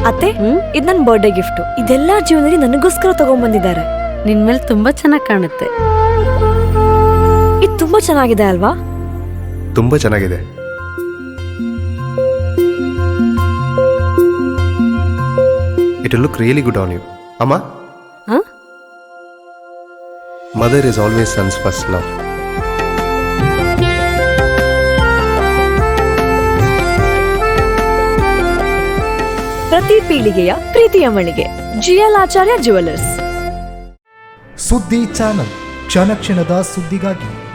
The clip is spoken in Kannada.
ಅತ್ತೆ, ಇದು ನನ್ನ ಬರ್ಡೇ ಗಿಫ್ಟ್. ಇದೆಲ್ಲ ಜೀವನದಲ್ಲಿ ನನಗೋಸ್ಕರ ತಗೊಂಡ್ಬಂದಿದ್ದಾರೆ. ನಿನ್ ಮೇಲೆ ತುಂಬಾ ಚೆನ್ನಾಗಿ ಕಾಣುತ್ತೆ. ಇದು ತುಂಬಾ ಚೆನ್ನಾಗಿದೆ ಅಲ್ವಾ? ತುಂಬಾ ಚೆನ್ನಾಗಿದೆ. It will look really good on you. Amma? Huh? Mother is always son's first love. ಪ್ರತಿ ಪೀಳಿಗೆಯ ಪ್ರೀತಿಯ ಮಳಿಗೆ ಜಿಎಲ್ ಆಚಾರ್ಯ ಜ್ಯುವೆಲರ್ಸ್. ಸುದ್ದಿ ಚಾನಲ್, ಕ್ಷಣ ಕ್ಷಣದ ಸುದ್ದಿಗಾಗಿ.